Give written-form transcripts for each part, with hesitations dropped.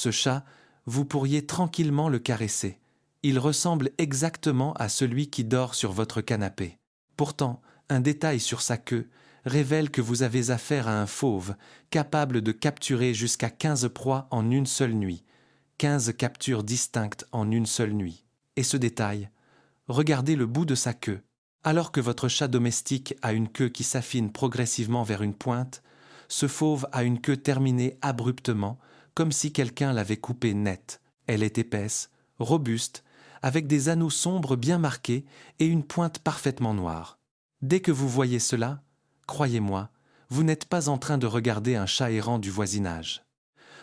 Ce chat, vous pourriez tranquillement le caresser. Il ressemble exactement à celui qui dort sur votre canapé. Pourtant, un détail sur sa queue révèle que vous avez affaire à un fauve capable de capturer jusqu'à 15 proies en une seule nuit. 15 captures distinctes en une seule nuit. Et ce détail, regardez le bout de sa queue. Alors que votre chat domestique a une queue qui s'affine progressivement vers une pointe, ce fauve a une queue terminée abruptement, comme si quelqu'un l'avait coupée net. Elle est épaisse, robuste, avec des anneaux sombres bien marqués et une pointe parfaitement noire. Dès que vous voyez cela, croyez-moi, vous n'êtes pas en train de regarder un chat errant du voisinage.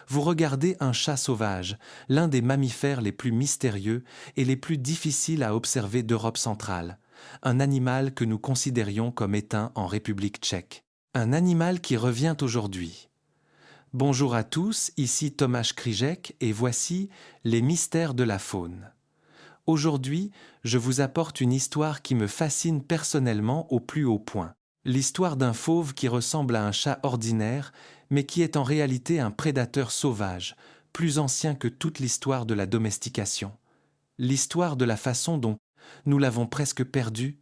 Vous regardez un chat sauvage, l'un des mammifères les plus mystérieux et les plus difficiles à observer d'Europe centrale, un animal que nous considérions comme éteint en République tchèque. Un animal qui revient aujourd'hui. Bonjour à tous, ici Tomáš Křížek et voici les mystères de la faune. Aujourd'hui, je vous apporte une histoire qui me fascine personnellement au plus haut point. L'histoire d'un fauve qui ressemble à un chat ordinaire, mais qui est en réalité un prédateur sauvage, plus ancien que toute l'histoire de la domestication. L'histoire de la façon dont nous l'avons presque perdu,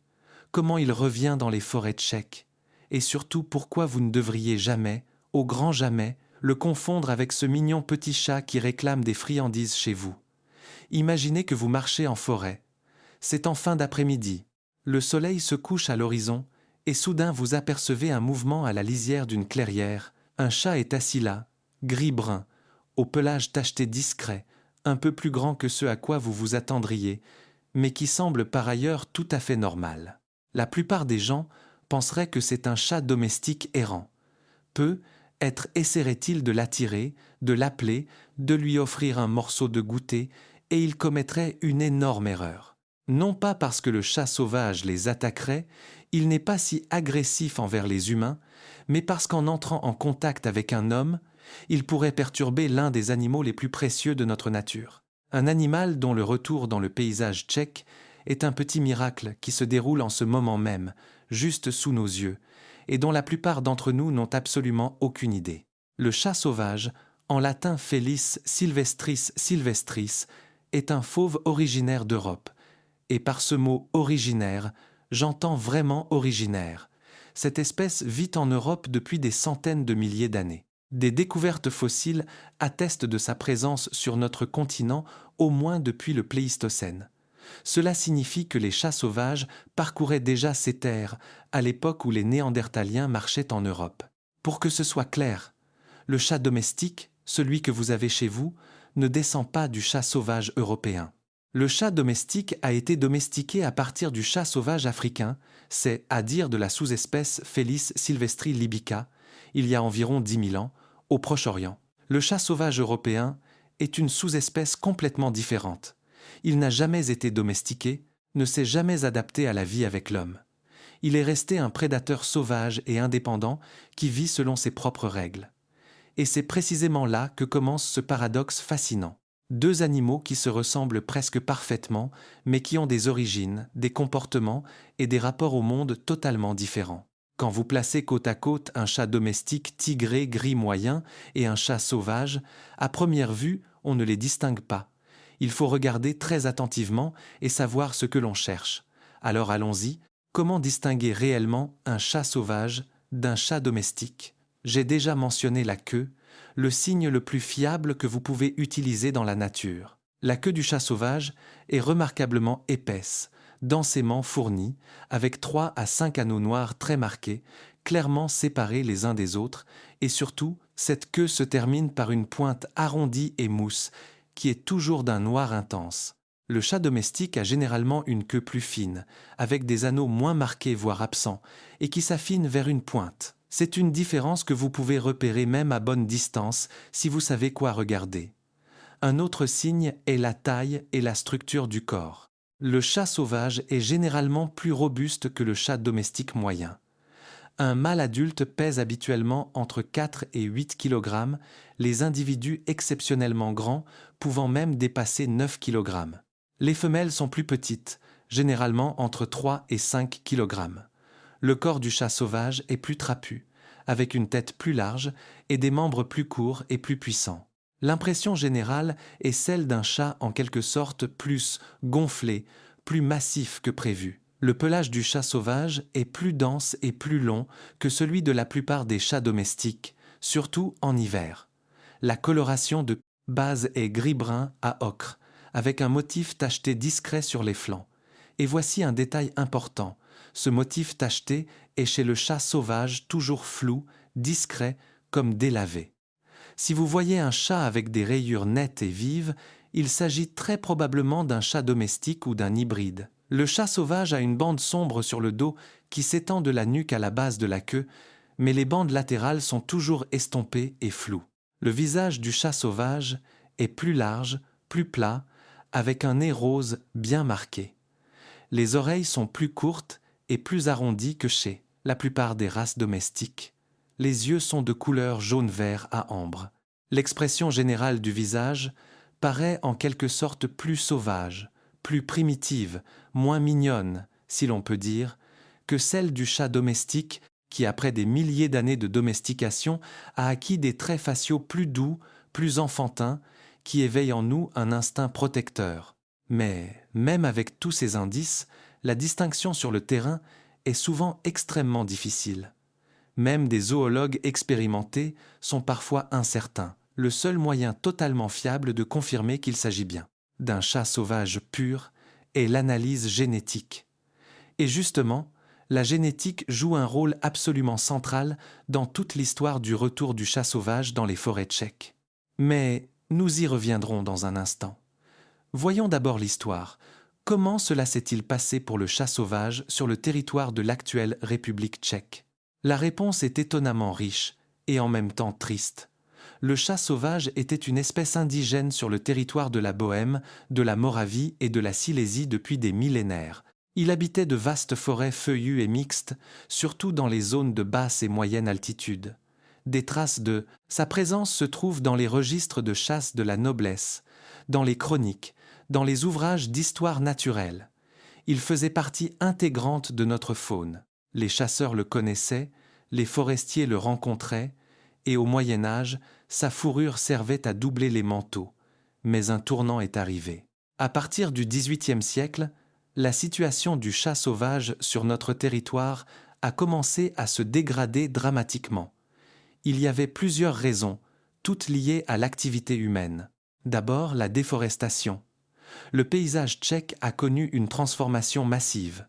comment il revient dans les forêts tchèques, et surtout pourquoi vous ne devriez jamais, au grand jamais, le confondre avec ce mignon petit chat qui réclame des friandises chez vous. Imaginez que vous marchez en forêt. C'est en fin d'après-midi. Le soleil se couche à l'horizon et soudain vous apercevez un mouvement à la lisière d'une clairière. Un chat est assis là, gris-brun, au pelage tacheté discret, un peu plus grand que ce à quoi vous vous attendriez, mais qui semble par ailleurs tout à fait normal. La plupart des gens penseraient que c'est un chat domestique errant. Peu essaieraient-ils de l'attirer, de l'appeler, de lui offrir un morceau de goûter, et ils commettraient une énorme erreur. Non pas parce que le chat sauvage les attaquerait, il n'est pas si agressif envers les humains, mais parce qu'en entrant en contact avec un homme, il pourrait perturber l'un des animaux les plus précieux de notre nature. Un animal dont le retour dans le paysage tchèque est un petit miracle qui se déroule en ce moment même, juste sous nos yeux, et dont la plupart d'entre nous n'ont absolument aucune idée. Le chat sauvage, en latin Felis sylvestris sylvestris, est un fauve originaire d'Europe. Et par ce mot « originaire », j'entends vraiment originaire. Cette espèce vit en Europe depuis des centaines de milliers d'années. Des découvertes fossiles attestent de sa présence sur notre continent au moins depuis le Pléistocène. Cela signifie que les chats sauvages parcouraient déjà ces terres à l'époque où les Néandertaliens marchaient en Europe. Pour que ce soit clair, le chat domestique, celui que vous avez chez vous, ne descend pas du chat sauvage européen. Le chat domestique a été domestiqué à partir du chat sauvage africain, c'est à dire de la sous-espèce Felis sylvestri libica, il y a environ 10 000 ans, au Proche-Orient. Le chat sauvage européen est une sous-espèce complètement différente. Il n'a jamais été domestiqué, ne s'est jamais adapté à la vie avec l'homme. Il est resté un prédateur sauvage et indépendant qui vit selon ses propres règles. Et c'est précisément là que commence ce paradoxe fascinant. Deux animaux qui se ressemblent presque parfaitement, mais qui ont des origines, des comportements et des rapports au monde totalement différents. Quand vous placez côte à côte un chat domestique tigré gris moyen et un chat sauvage, à première vue, on ne les distingue pas. Il faut regarder très attentivement et savoir ce que l'on cherche. Alors allons-y, comment distinguer réellement un chat sauvage d'un chat domestique ? J'ai déjà mentionné la queue, le signe le plus fiable que vous pouvez utiliser dans la nature. La queue du chat sauvage est remarquablement épaisse, densément fournie, avec 3 à 5 anneaux noirs très marqués, clairement séparés les uns des autres, et surtout, cette queue se termine par une pointe arrondie et mousse, qui est toujours d'un noir intense. Le chat domestique a généralement une queue plus fine, avec des anneaux moins marqués voire absents, et qui s'affine vers une pointe. C'est une différence que vous pouvez repérer même à bonne distance si vous savez quoi regarder. Un autre signe est la taille et la structure du corps. Le chat sauvage est généralement plus robuste que le chat domestique moyen. Un mâle adulte pèse habituellement entre 4 et 8 kg, les individus exceptionnellement grands pouvant même dépasser 9 kg. Les femelles sont plus petites, généralement entre 3 et 5 kg. Le corps du chat sauvage est plus trapu, avec une tête plus large et des membres plus courts et plus puissants. L'impression générale est celle d'un chat en quelque sorte plus gonflé, plus massif que prévu. Le pelage du chat sauvage est plus dense et plus long que celui de la plupart des chats domestiques, surtout en hiver. La coloration de base est gris-brun à ocre, avec un motif tacheté discret sur les flancs. Et voici un détail important. Ce motif tacheté est chez le chat sauvage toujours flou, discret, comme délavé. Si vous voyez un chat avec des rayures nettes et vives, il s'agit très probablement d'un chat domestique ou d'un hybride. Le chat sauvage a une bande sombre sur le dos qui s'étend de la nuque à la base de la queue, mais les bandes latérales sont toujours estompées et floues. Le visage du chat sauvage est plus large, plus plat, avec un nez rose bien marqué. Les oreilles sont plus courtes et plus arrondies que chez la plupart des races domestiques. Les yeux sont de couleur jaune-vert à ambre. L'expression générale du visage paraît en quelque sorte plus sauvage, plus primitive, moins mignonne, si l'on peut dire, que celle du chat domestique qui, après des milliers d'années de domestication, a acquis des traits faciaux plus doux, plus enfantins, qui éveillent en nous un instinct protecteur. Mais, même avec tous ces indices, la distinction sur le terrain est souvent extrêmement difficile. Même des zoologues expérimentés sont parfois incertains. Le seul moyen totalement fiable de confirmer qu'il s'agit bien d'un chat sauvage pur est l'analyse génétique. Et justement, la génétique joue un rôle absolument central dans toute l'histoire du retour du chat sauvage dans les forêts tchèques. Mais nous y reviendrons dans un instant. Voyons d'abord l'histoire. Comment cela s'est-il passé pour le chat sauvage sur le territoire de l'actuelle République tchèque ? La réponse est étonnamment riche et en même temps triste. Le chat sauvage était une espèce indigène sur le territoire de la Bohême, de la Moravie et de la Silésie depuis des millénaires. Il habitait de vastes forêts feuillues et mixtes, surtout dans les zones de basse et moyenne altitude. Des traces de sa présence se trouvent dans les registres de chasse de la noblesse, dans les chroniques, dans les ouvrages d'histoire naturelle. Il faisait partie intégrante de notre faune. Les chasseurs le connaissaient, les forestiers le rencontraient, et au Moyen Âge, sa fourrure servait à doubler les manteaux. Mais un tournant est arrivé. À partir du XVIIIe siècle, la situation du chat sauvage sur notre territoire a commencé à se dégrader dramatiquement. Il y avait plusieurs raisons, toutes liées à l'activité humaine. D'abord, la déforestation. Le paysage tchèque a connu une transformation massive.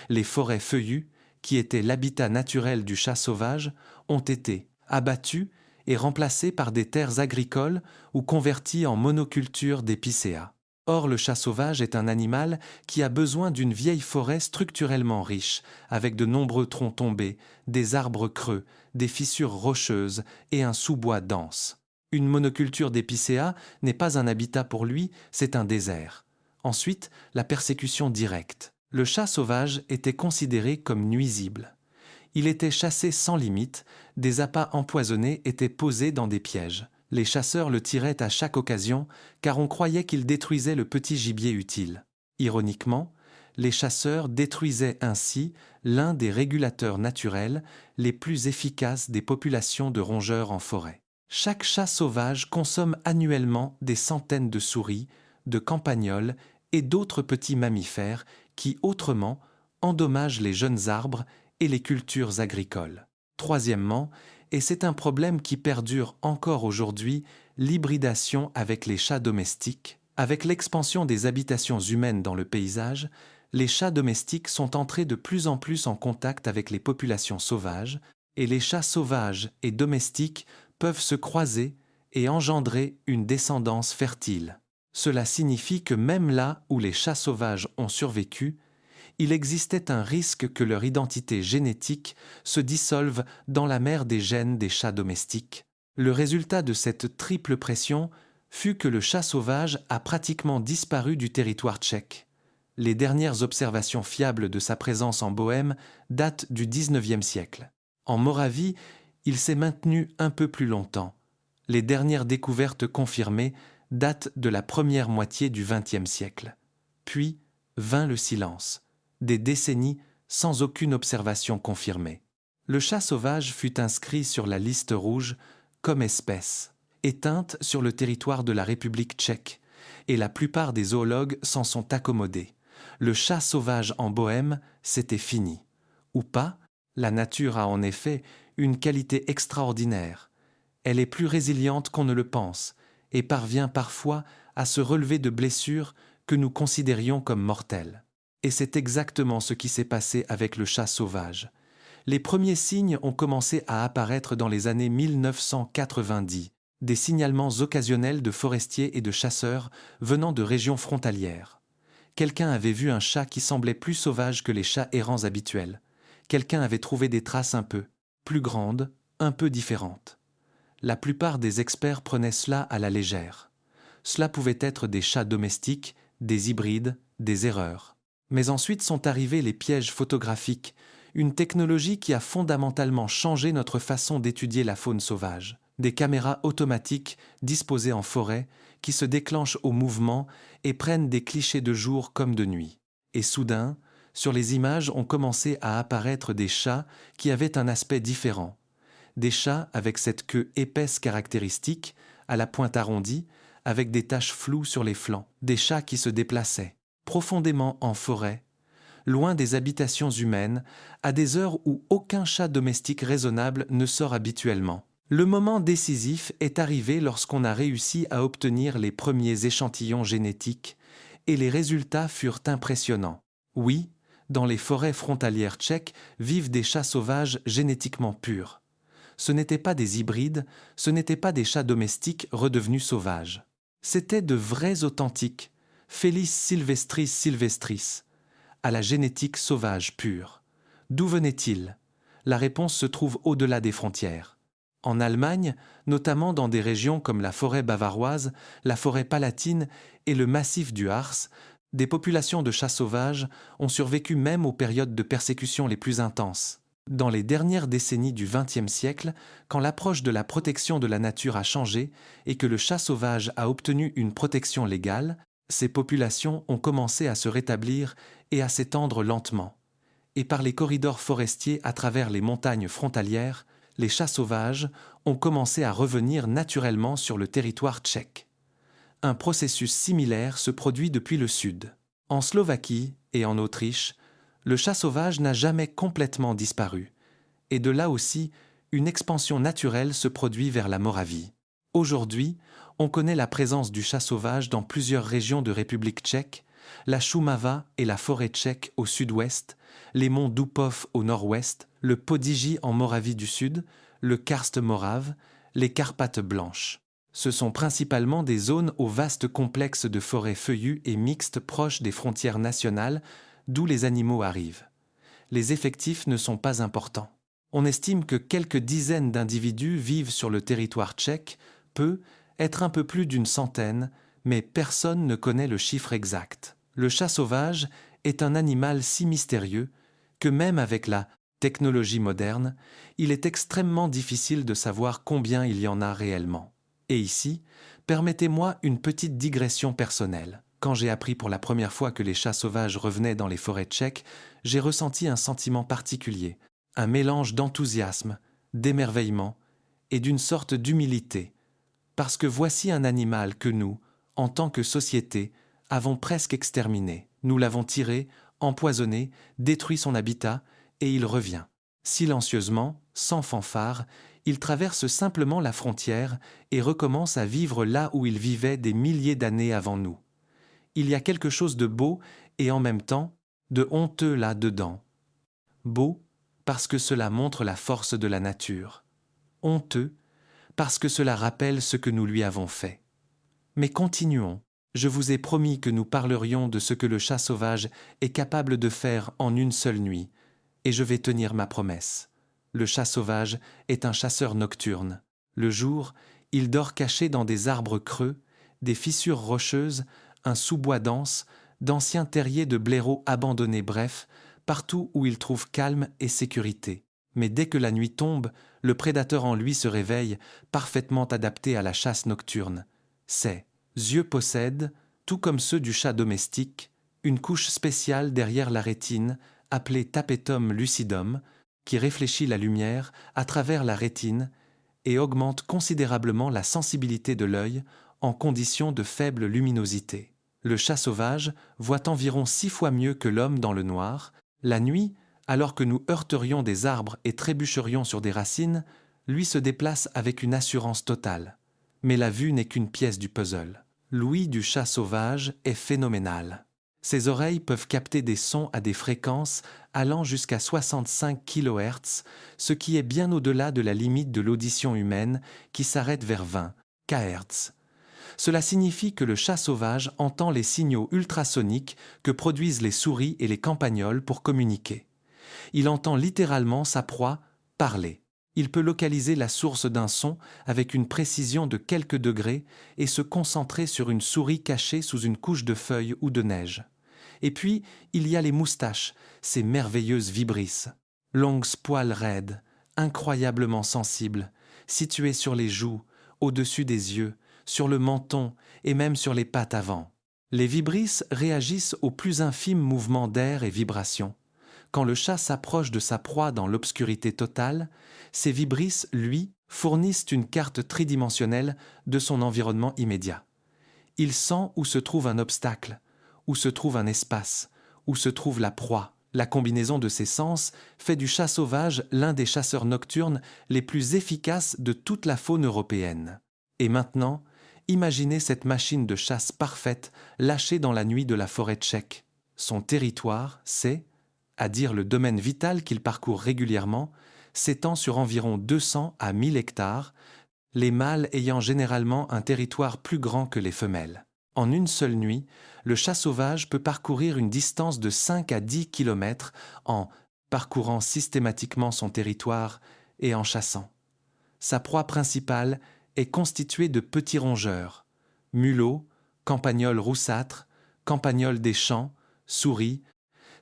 Les forêts feuillues, qui étaient l'habitat naturel du chat sauvage, ont été abattues et remplacées par des terres agricoles ou converties en monoculture d'épicéas. Or, le chat sauvage est un animal qui a besoin d'une vieille forêt structurellement riche, avec de nombreux troncs tombés, des arbres creux, des fissures rocheuses et un sous-bois dense. Une monoculture d'épicéas n'est pas un habitat pour lui, c'est un désert. Ensuite, la persécution directe. Le chat sauvage était considéré comme nuisible. Il était chassé sans limite, des appâts empoisonnés étaient posés dans des pièges. Les chasseurs le tiraient à chaque occasion, car on croyait qu'il détruisait le petit gibier utile. Ironiquement, les chasseurs détruisaient ainsi l'un des régulateurs naturels les plus efficaces des populations de rongeurs en forêt. Chaque chat sauvage consomme annuellement des centaines de souris, de campagnols et d'autres petits mammifères qui, autrement, endommagent les jeunes arbres et les cultures agricoles. Troisièmement, et c'est un problème qui perdure encore aujourd'hui, l'hybridation avec les chats domestiques. Avec l'expansion des habitations humaines dans le paysage, les chats domestiques sont entrés de plus en plus en contact avec les populations sauvages, et les chats sauvages et domestiques peuvent se croiser et engendrer une descendance fertile. Cela signifie que même là où les chats sauvages ont survécu, il existait un risque que leur identité génétique se dissolve dans la mer des gènes des chats domestiques. Le résultat de cette triple pression fut que le chat sauvage a pratiquement disparu du territoire tchèque. Les dernières observations fiables de sa présence en Bohême datent du XIXe siècle. En Moravie, il s'est maintenu un peu plus longtemps. Les dernières découvertes confirmées datent de la première moitié du XXe siècle. Puis vint le silence. Des décennies sans aucune observation confirmée. Le chat sauvage fut inscrit sur la liste rouge comme espèce. éteinte sur le territoire de la République tchèque, et la plupart des zoologues s'en sont accommodés. Le chat sauvage en Bohême, c'était fini. Ou pas, la nature a en effet une qualité extraordinaire. Elle est plus résiliente qu'on ne le pense, et parvient parfois à se relever de blessures que nous considérions comme mortelles. Et c'est exactement ce qui s'est passé avec le chat sauvage. Les premiers signes ont commencé à apparaître dans les années 1990, des signalements occasionnels de forestiers et de chasseurs venant de régions frontalières. Quelqu'un avait vu un chat qui semblait plus sauvage que les chats errants habituels. Quelqu'un avait trouvé des traces un peu plus grandes, un peu différentes. La plupart des experts prenaient cela à la légère. Cela pouvait être des chats domestiques, des hybrides, des erreurs. Mais ensuite sont arrivés les pièges photographiques, une technologie qui a fondamentalement changé notre façon d'étudier la faune sauvage. Des caméras automatiques disposées en forêt qui se déclenchent au mouvement et prennent des clichés de jour comme de nuit. Et soudain, sur les images ont commencé à apparaître des chats qui avaient un aspect différent. Des chats avec cette queue épaisse caractéristique, à la pointe arrondie, avec des taches floues sur les flancs. Des chats qui se déplaçaient, profondément en forêt, loin des habitations humaines, à des heures où aucun chat domestique raisonnable ne sort habituellement. Le moment décisif est arrivé lorsqu'on a réussi à obtenir les premiers échantillons génétiques, et les résultats furent impressionnants. Oui, dans les forêts frontalières tchèques vivent des chats sauvages génétiquement purs. Ce n'étaient pas des hybrides, ce n'étaient pas des chats domestiques redevenus sauvages. C'étaient de vrais authentiques, Felis sylvestris sylvestris, à la génétique sauvage pure. D'où venaient-ils? La réponse se trouve au-delà des frontières. En Allemagne, notamment dans des régions comme la forêt bavaroise, la forêt palatine et le massif du Harz, des populations de chats sauvages ont survécu même aux périodes de persécution les plus intenses. Dans les dernières décennies du XXe siècle, quand l'approche de la protection de la nature a changé et que le chat sauvage a obtenu une protection légale, ces populations ont commencé à se rétablir et à s'étendre lentement. Et par les corridors forestiers à travers les montagnes frontalières, les chats sauvages ont commencé à revenir naturellement sur le territoire tchèque. Un processus similaire se produit depuis le sud. En Slovaquie et en Autriche, le chat sauvage n'a jamais complètement disparu, et de là aussi, une expansion naturelle se produit vers la Moravie. Aujourd'hui, on connaît la présence du chat sauvage dans plusieurs régions de République tchèque, la Šumava et la forêt tchèque au sud-ouest, les monts Dupov au nord-ouest, le Podiji en Moravie du Sud, le Karst morave, les Carpates blanches. Ce sont principalement des zones au vaste complexe de forêts feuillues et mixtes proches des frontières nationales, d'où les animaux arrivent. Les effectifs ne sont pas importants. On estime que quelques dizaines d'individus vivent sur le territoire tchèque, peu, être un peu plus d'une centaine, mais personne ne connaît le chiffre exact. Le chat sauvage est un animal si mystérieux que même avec la technologie moderne, il est extrêmement difficile de savoir combien il y en a réellement. Et ici, permettez-moi une petite digression personnelle. Quand j'ai appris pour la première fois que les chats sauvages revenaient dans les forêts tchèques, j'ai ressenti un sentiment particulier, un mélange d'enthousiasme, d'émerveillement et d'une sorte d'humilité, parce que voici un animal que nous, en tant que société, avons presque exterminé. Nous l'avons tiré, empoisonné, détruit son habitat, et il revient. Silencieusement, sans fanfare, il traverse simplement la frontière et recommence à vivre là où il vivait des milliers d'années avant nous. Il y a quelque chose de beau et en même temps de honteux là-dedans. Beau parce que cela montre la force de la nature. Honteux parce que cela rappelle ce que nous lui avons fait. Mais continuons. Je vous ai promis que nous parlerions de ce que le chat sauvage est capable de faire en une seule nuit, et je vais tenir ma promesse. Le chat sauvage est un chasseur nocturne. Le jour, il dort caché dans des arbres creux, des fissures rocheuses, un sous-bois dense, d'anciens terriers de blaireaux abandonnés, bref, partout où il trouve calme et sécurité. Mais dès que la nuit tombe, le prédateur en lui se réveille, parfaitement adapté à la chasse nocturne. Ses yeux possèdent, tout comme ceux du chat domestique, une couche spéciale derrière la rétine, appelée tapetum lucidum, qui réfléchit la lumière à travers la rétine et augmente considérablement la sensibilité de l'œil en conditions de faible luminosité. Le chat sauvage voit environ 6 fois mieux que l'homme dans le noir. La nuit, alors que nous heurterions des arbres et trébucherions sur des racines, lui se déplace avec une assurance totale. Mais la vue n'est qu'une pièce du puzzle. L'ouïe du chat sauvage est phénoménale. Ses oreilles peuvent capter des sons à des fréquences allant jusqu'à 65 kHz, ce qui est bien au-delà de la limite de l'audition humaine qui s'arrête vers 20 kHz. Cela signifie que le chat sauvage entend les signaux ultrasoniques que produisent les souris et les campagnols pour communiquer. Il entend littéralement sa proie parler. Il peut localiser la source d'un son avec une précision de quelques degrés et se concentrer sur une souris cachée sous une couche de feuilles ou de neige. Et puis, il y a les moustaches, ces merveilleuses vibrisses. Longues poils raides, incroyablement sensibles, situées sur les joues, au-dessus des yeux, sur le menton et même sur les pattes avant. Les vibrisses réagissent aux plus infimes mouvements d'air et vibrations. Quand le chat s'approche de sa proie dans l'obscurité totale, ces vibrisses, lui, fournissent une carte tridimensionnelle de son environnement immédiat. Il sent où se trouve un obstacle, où se trouve un espace, où se trouve la proie. La combinaison de ces sens fait du chat sauvage l'un des chasseurs nocturnes les plus efficaces de toute la faune européenne. Et maintenant, imaginez cette machine de chasse parfaite lâchée dans la nuit de la forêt tchèque. Son territoire, c'est, à dire le domaine vital qu'il parcourt régulièrement, s'étend sur environ 200 à 1000 hectares, les mâles ayant généralement un territoire plus grand que les femelles. En une seule nuit, le chat sauvage peut parcourir une distance de 5 à 10 km en parcourant systématiquement son territoire et en chassant. Sa proie principale est constituée de petits rongeurs, mulots, campagnols roussâtres, campagnols des champs, souris.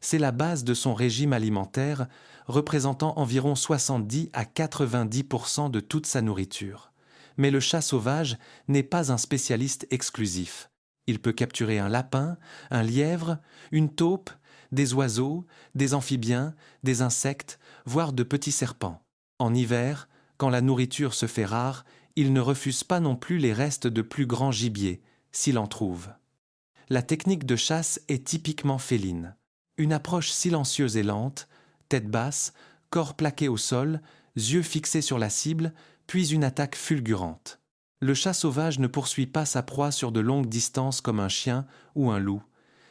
C'est la base de son régime alimentaire, représentant environ 70 à 90% de toute sa nourriture. Mais le chat sauvage n'est pas un spécialiste exclusif. Il peut capturer un lapin, un lièvre, une taupe, des oiseaux, des amphibiens, des insectes, voire de petits serpents. En hiver, quand la nourriture se fait rare, il ne refuse pas non plus les restes de plus grands gibiers, s'il en trouve. La technique de chasse est typiquement féline. Une approche silencieuse et lente, tête basse, corps plaqué au sol, yeux fixés sur la cible, puis une attaque fulgurante. Le chat sauvage ne poursuit pas sa proie sur de longues distances comme un chien ou un loup.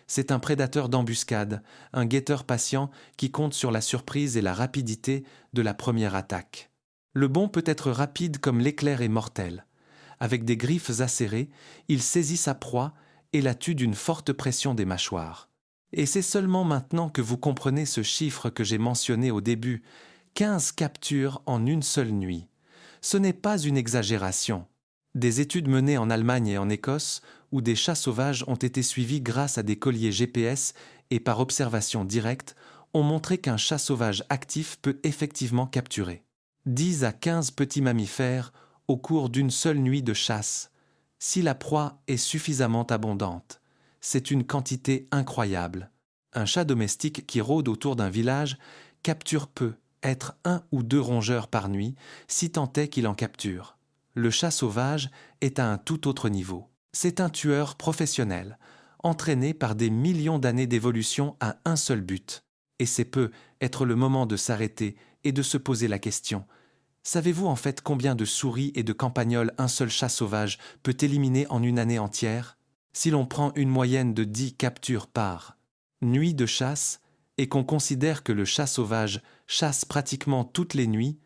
C'est un prédateur d'embuscade, un guetteur patient qui compte sur la surprise et la rapidité de la première attaque. Le bond peut être rapide comme l'éclair est mortel. Avec des griffes acérées, il saisit sa proie et la tue d'une forte pression des mâchoires. Et c'est seulement maintenant que vous comprenez ce chiffre que j'ai mentionné au début, 15 captures en une seule nuit. Ce n'est pas une exagération. Des études menées en Allemagne et en Écosse, où des chats sauvages ont été suivis grâce à des colliers GPS et par observation directe, ont montré qu'un chat sauvage actif peut effectivement capturer 10 à 15 petits mammifères au cours d'une seule nuit de chasse. Si la proie est suffisamment abondante, c'est une quantité incroyable. Un chat domestique qui rôde autour d'un village capture peut être 1 ou 2 rongeurs par nuit, si tant est qu'il en capture. Le chat sauvage est à un tout autre niveau. C'est un tueur professionnel, entraîné par des millions d'années d'évolution à un seul but. Et c'est peu être le moment de s'arrêter et de se poser la question. Savez-vous en fait combien de souris et de campagnols un seul chat sauvage peut éliminer en une année entière? Si l'on prend une moyenne de 10 captures par nuit de chasse et qu'on considère que le chat sauvage chasse pratiquement toutes les nuits,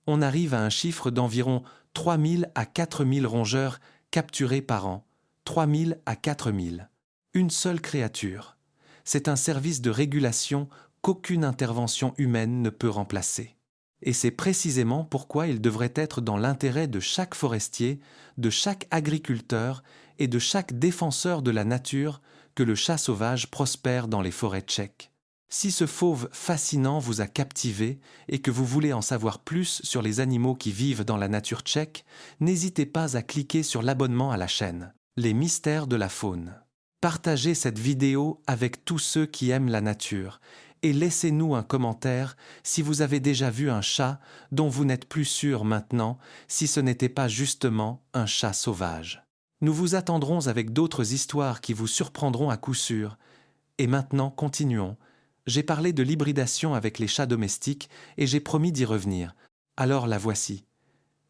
on arrive à un chiffre d'environ 3000 à 4000 rongeurs capturés par an. 3000 à 4000. Une seule créature. C'est un service de régulation qu'aucune intervention humaine ne peut remplacer. Et c'est précisément pourquoi il devrait être dans l'intérêt de chaque forestier, de chaque agriculteur et de chaque défenseur de la nature que le chat sauvage prospère dans les forêts tchèques. Si ce fauve fascinant vous a captivé et que vous voulez en savoir plus sur les animaux qui vivent dans la nature tchèque, n'hésitez pas à cliquer sur l'abonnement à la chaîne. Les mystères de la faune. Partagez cette vidéo avec tous ceux qui aiment la nature et laissez-nous un commentaire si vous avez déjà vu un chat dont vous n'êtes plus sûr maintenant si ce n'était pas justement un chat sauvage. Nous vous attendrons avec d'autres histoires qui vous surprendront à coup sûr. Et maintenant, continuons. J'ai parlé de l'hybridation avec les chats domestiques et j'ai promis d'y revenir. Alors la voici.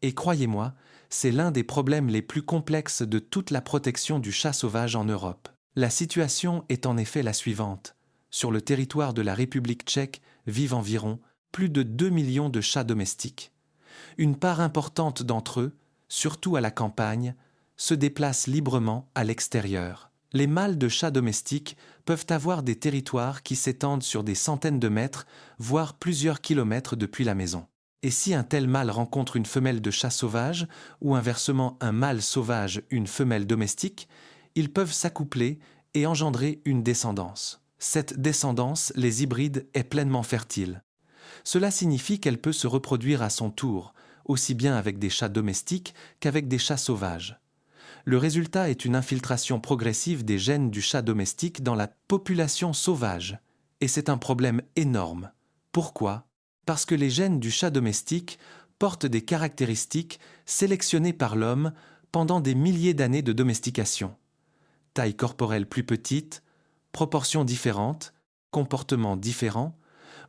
Et croyez-moi, c'est l'un des problèmes les plus complexes de toute la protection du chat sauvage en Europe. La situation est en effet la suivante. Sur le territoire de la République tchèque vivent environ plus de 2 millions de chats domestiques. Une part importante d'entre eux, surtout à la campagne, se déplacent librement à l'extérieur. Les mâles de chats domestiques peuvent avoir des territoires qui s'étendent sur des centaines de mètres, voire plusieurs kilomètres depuis la maison. Et si un tel mâle rencontre une femelle de chat sauvage, ou inversement un mâle sauvage une femelle domestique, ils peuvent s'accoupler et engendrer une descendance. Cette descendance, les hybrides, est pleinement fertile. Cela signifie qu'elle peut se reproduire à son tour, aussi bien avec des chats domestiques qu'avec des chats sauvages. Le résultat est une infiltration progressive des gènes du chat domestique dans la population sauvage. Et c'est un problème énorme. Pourquoi ? Parce que les gènes du chat domestique portent des caractéristiques sélectionnées par l'homme pendant des milliers d'années de domestication. Taille corporelle plus petite, proportions différentes, comportements différents,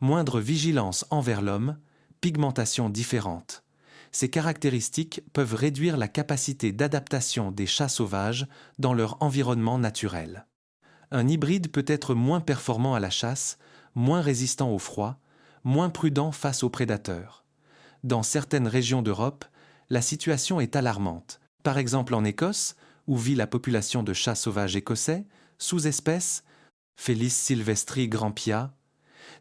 moindre vigilance envers l'homme, pigmentation différente. Ces caractéristiques peuvent réduire la capacité d'adaptation des chats sauvages dans leur environnement naturel. Un hybride peut être moins performant à la chasse, moins résistant au froid, moins prudent face aux prédateurs. Dans certaines régions d'Europe, la situation est alarmante. Par exemple en Écosse, où vit la population de chats sauvages écossais, sous-espèce Felis sylvestri grampia.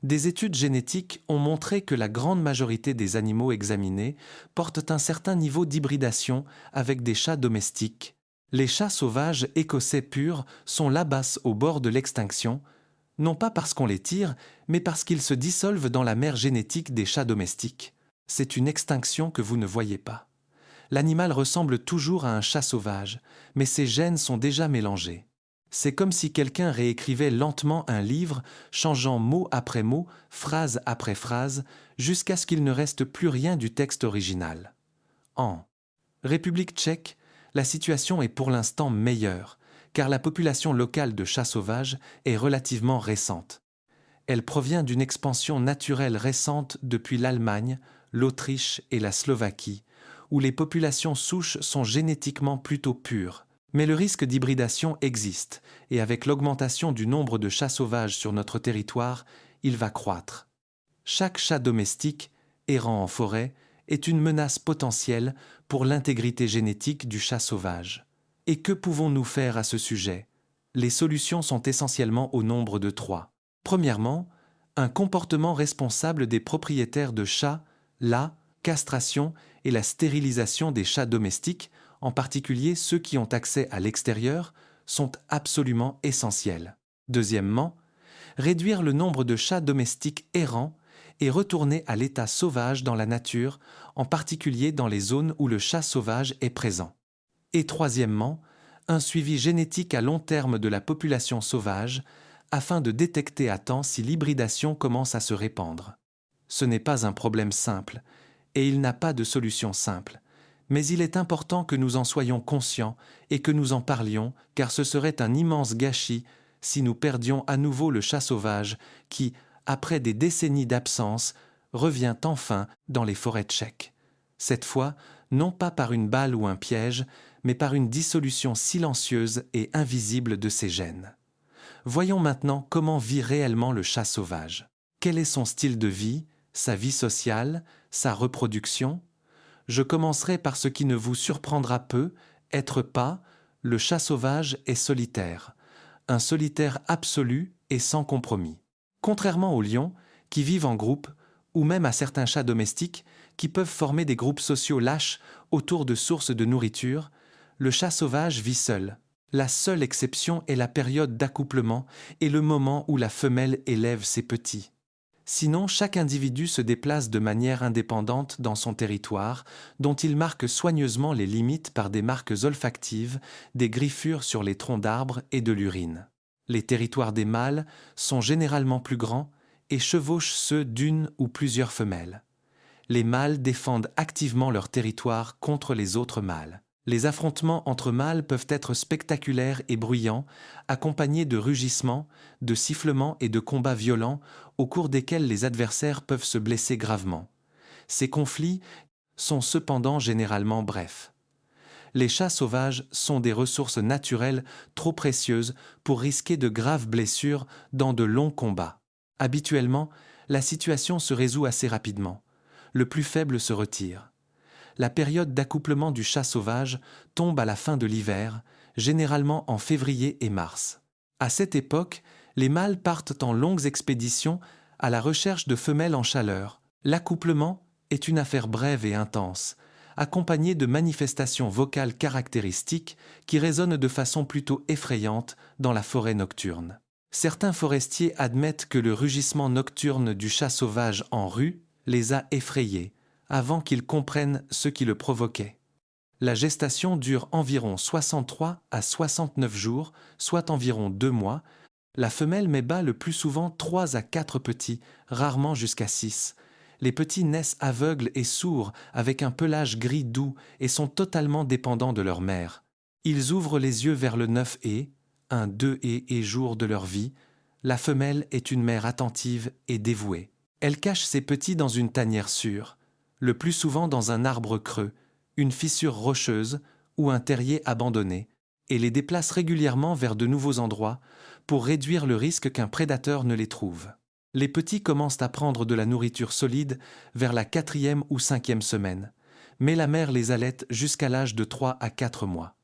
Des études génétiques ont montré que la grande majorité des animaux examinés portent un certain niveau d'hybridation avec des chats domestiques. Les chats sauvages écossais purs sont là-bas au bord de l'extinction, non pas parce qu'on les tire, mais parce qu'ils se dissolvent dans la mère génétique des chats domestiques. C'est une extinction que vous ne voyez pas. L'animal ressemble toujours à un chat sauvage, mais ses gènes sont déjà mélangés. C'est comme si quelqu'un réécrivait lentement un livre, changeant mot après mot, phrase après phrase, jusqu'à ce qu'il ne reste plus rien du texte original. En République tchèque, la situation est pour l'instant meilleure, car la population locale de chats sauvages est relativement récente. Elle provient d'une expansion naturelle récente depuis l'Allemagne, l'Autriche et la Slovaquie, où les populations souches sont génétiquement plutôt pures. Mais le risque d'hybridation existe, et avec l'augmentation du nombre de chats sauvages sur notre territoire, il va croître. Chaque chat domestique, errant en forêt, est une menace potentielle pour l'intégrité génétique du chat sauvage. Et que pouvons-nous faire à ce sujet ? Les solutions sont essentiellement au nombre de 3. Premièrement, un comportement responsable des propriétaires de chats, la castration et la stérilisation des chats domestiques, en particulier ceux qui ont accès à l'extérieur, sont absolument essentiels. Deuxièmement, réduire le nombre de chats domestiques errants et retourner à l'état sauvage dans la nature, en particulier dans les zones où le chat sauvage est présent. Et troisièmement, un suivi génétique à long terme de la population sauvage afin de détecter à temps si l'hybridation commence à se répandre. Ce n'est pas un problème simple, et il n'a pas de solution simple. Mais il est important que nous en soyons conscients et que nous en parlions, car ce serait un immense gâchis si nous perdions à nouveau le chat sauvage qui, après des décennies d'absence, revient enfin dans les forêts tchèques. Cette fois, non pas par une balle ou un piège, mais par une dissolution silencieuse et invisible de ses gènes. Voyons maintenant comment vit réellement le chat sauvage. Quel est son style de vie, sa vie sociale, sa reproduction ? Je commencerai par ce qui ne vous surprendra peu, être pas, le chat sauvage est solitaire. Un solitaire absolu et sans compromis. Contrairement aux lions, qui vivent en groupe, ou même à certains chats domestiques, qui peuvent former des groupes sociaux lâches autour de sources de nourriture, le chat sauvage vit seul. La seule exception est la période d'accouplement et le moment où la femelle élève ses petits. Sinon, chaque individu se déplace de manière indépendante dans son territoire, dont il marque soigneusement les limites par des marques olfactives, des griffures sur les troncs d'arbres et de l'urine. Les territoires des mâles sont généralement plus grands et chevauchent ceux d'une ou plusieurs femelles. Les mâles défendent activement leur territoire contre les autres mâles. Les affrontements entre mâles peuvent être spectaculaires et bruyants, accompagnés de rugissements, de sifflements et de combats violents au cours desquels les adversaires peuvent se blesser gravement. Ces conflits sont cependant généralement brefs. Les chats sauvages sont des ressources naturelles trop précieuses pour risquer de graves blessures dans de longs combats. Habituellement, la situation se résout assez rapidement. Le plus faible se retire. La période d'accouplement du chat sauvage tombe à la fin de l'hiver, généralement en février et mars. À cette époque, les mâles partent en longues expéditions à la recherche de femelles en chaleur. L'accouplement est une affaire brève et intense, accompagnée de manifestations vocales caractéristiques qui résonnent de façon plutôt effrayante dans la forêt nocturne. Certains forestiers admettent que le rugissement nocturne du chat sauvage en rue les a effrayés, avant qu'ils comprennent ce qui le provoquait. La gestation dure environ 63 à 69 jours, soit environ 2 mois. La femelle met bas le plus souvent 3 à 4 petits, rarement jusqu'à 6. Les petits naissent aveugles et sourds, avec un pelage gris doux et sont totalement dépendants de leur mère. Ils ouvrent les yeux vers le 9 et, un 2 et jour de leur vie. La femelle est une mère attentive et dévouée. Elle cache ses petits dans une tanière sûre, le plus souvent dans un arbre creux, une fissure rocheuse ou un terrier abandonné, et les déplace régulièrement vers de nouveaux endroits pour réduire le risque qu'un prédateur ne les trouve. Les petits commencent à prendre de la nourriture solide vers la 4e ou 5e semaine, mais la mère les allaite jusqu'à l'âge de 3 à 4 mois.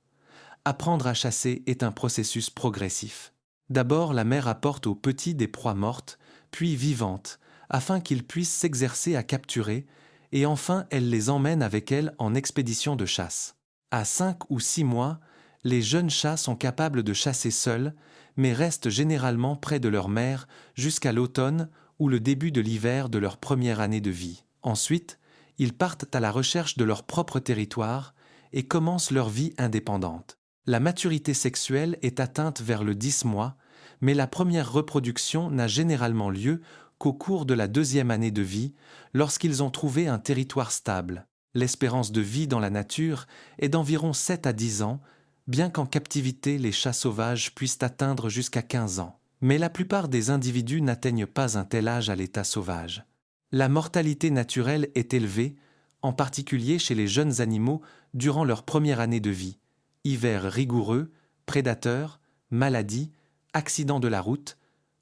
Apprendre à chasser est un processus progressif. D'abord, la mère apporte aux petits des proies mortes, puis vivantes, afin qu'ils puissent s'exercer à capturer, et enfin elle les emmène avec elle en expédition de chasse. À 5 ou 6 mois, les jeunes chats sont capables de chasser seuls, mais restent généralement près de leur mère jusqu'à l'automne ou le début de l'hiver de leur première année de vie. Ensuite, ils partent à la recherche de leur propre territoire et commencent leur vie indépendante. La maturité sexuelle est atteinte vers le 10 mois, mais la première reproduction n'a généralement lieu qu'au cours de la 2e année de vie, lorsqu'ils ont trouvé un territoire stable. L'espérance de vie dans la nature est d'environ 7 à 10 ans, bien qu'en captivité les chats sauvages puissent atteindre jusqu'à 15 ans. Mais la plupart des individus n'atteignent pas un tel âge à l'état sauvage. La mortalité naturelle est élevée, en particulier chez les jeunes animaux durant leur première année de vie. Hiver rigoureux, prédateurs, maladies, accidents de la route,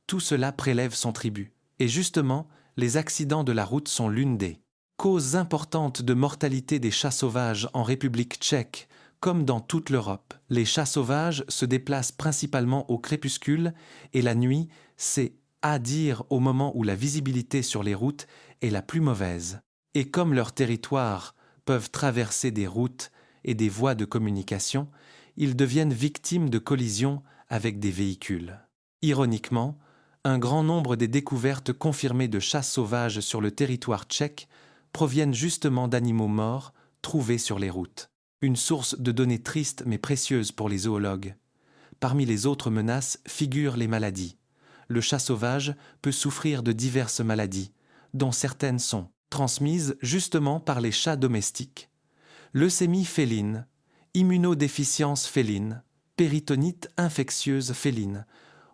tout cela prélève son tribut. Et justement, les accidents de la route sont l'une des causes importantes de mortalité des chats sauvages en République tchèque, comme dans toute l'Europe. Les chats sauvages se déplacent principalement au crépuscule et la nuit, c'est à dire au moment où la visibilité sur les routes est la plus mauvaise. Et comme leurs territoires peuvent traverser des routes et des voies de communication, ils deviennent victimes de collisions avec des véhicules. Ironiquement, un grand nombre des découvertes confirmées de chats sauvages sur le territoire tchèque proviennent justement d'animaux morts trouvés sur les routes. Une source de données triste mais précieuse pour les zoologues. Parmi les autres menaces figurent les maladies. Le chat sauvage peut souffrir de diverses maladies, dont certaines sont transmises justement par les chats domestiques. Leucémie féline, immunodéficience féline, péritonite infectieuse féline,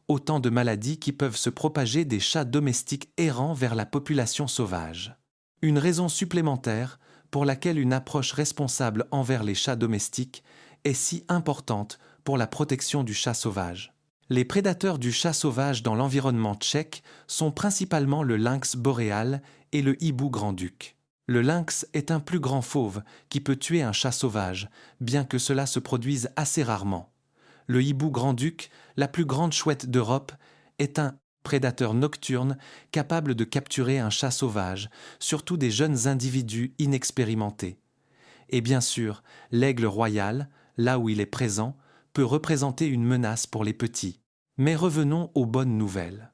autant de maladies qui peuvent se propager des chats domestiques errants vers la population sauvage. Une raison supplémentaire pour laquelle une approche responsable envers les chats domestiques est si importante pour la protection du chat sauvage. Les prédateurs du chat sauvage dans l'environnement tchèque sont principalement le lynx boréal et le hibou grand-duc. Le lynx est un plus grand fauve qui peut tuer un chat sauvage, bien que cela se produise assez rarement. Le hibou grand-duc, la plus grande chouette d'Europe, est un prédateur nocturne capable de capturer un chat sauvage, surtout des jeunes individus inexpérimentés. Et bien sûr, l'aigle royal, là où il est présent, peut représenter une menace pour les petits. Mais revenons aux bonnes nouvelles.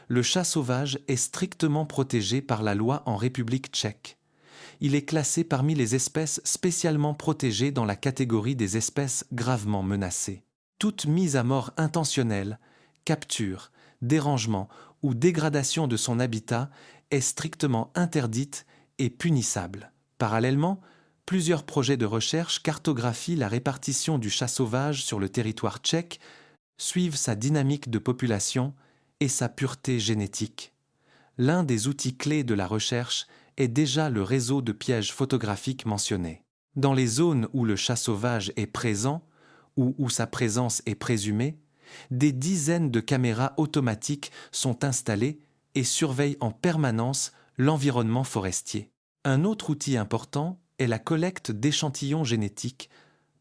Le chat sauvage est strictement protégé par la loi en République tchèque. Il est classé parmi les espèces spécialement protégées dans la catégorie des espèces gravement menacées. Toute mise à mort intentionnelle, capture, dérangement ou dégradation de son habitat est strictement interdite et punissable. Parallèlement, plusieurs projets de recherche cartographient la répartition du chat sauvage sur le territoire tchèque, suivent sa dynamique de population et sa pureté génétique. L'un des outils clés de la recherche est déjà le réseau de pièges photographiques mentionné. Dans les zones où le chat sauvage est présent ou où sa présence est présumée, des dizaines de caméras automatiques sont installées et surveillent en permanence l'environnement forestier. Un autre outil important est la collecte d'échantillons génétiques,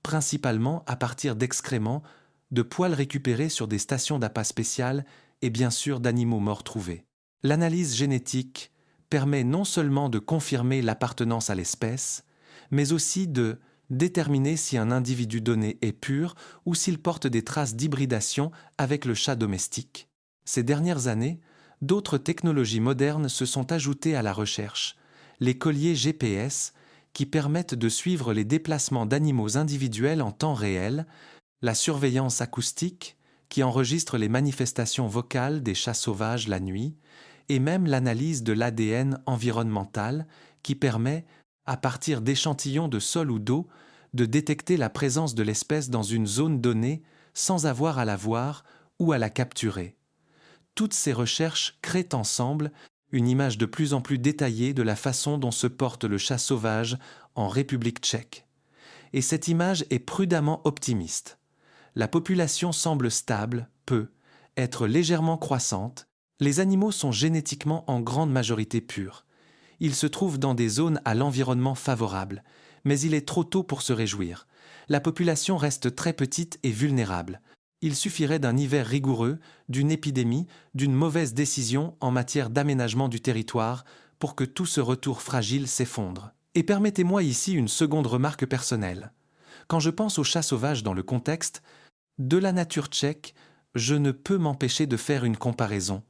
principalement à partir d'excréments, de poils récupérés sur des stations d'appât spéciales et bien sûr d'animaux morts trouvés. L'analyse génétique permet non seulement de confirmer l'appartenance à l'espèce, mais aussi de déterminer si un individu donné est pur ou s'il porte des traces d'hybridation avec le chat domestique. Ces dernières années, d'autres technologies modernes se sont ajoutées à la recherche. Les colliers GPS, qui permettent de suivre les déplacements d'animaux individuels en temps réel, la surveillance acoustique, qui enregistre les manifestations vocales des chats sauvages la nuit, et même l'analyse de l'ADN environnemental, qui permet, à partir d'échantillons de sol ou d'eau, de détecter la présence de l'espèce dans une zone donnée sans avoir à la voir ou à la capturer. Toutes ces recherches créent ensemble une image de plus en plus détaillée de la façon dont se porte le chat sauvage en République tchèque. Et cette image est prudemment optimiste. La population semble stable, peut être légèrement croissante. Les animaux sont génétiquement en grande majorité purs. Ils se trouvent dans des zones à l'environnement favorable, mais il est trop tôt pour se réjouir. La population reste très petite et vulnérable. Il suffirait d'un hiver rigoureux, d'une épidémie, d'une mauvaise décision en matière d'aménagement du territoire pour que tout ce retour fragile s'effondre. Et permettez-moi ici une seconde remarque personnelle. Quand je pense au chat sauvage dans le contexte de la nature tchèque, je ne peux m'empêcher de faire une comparaison.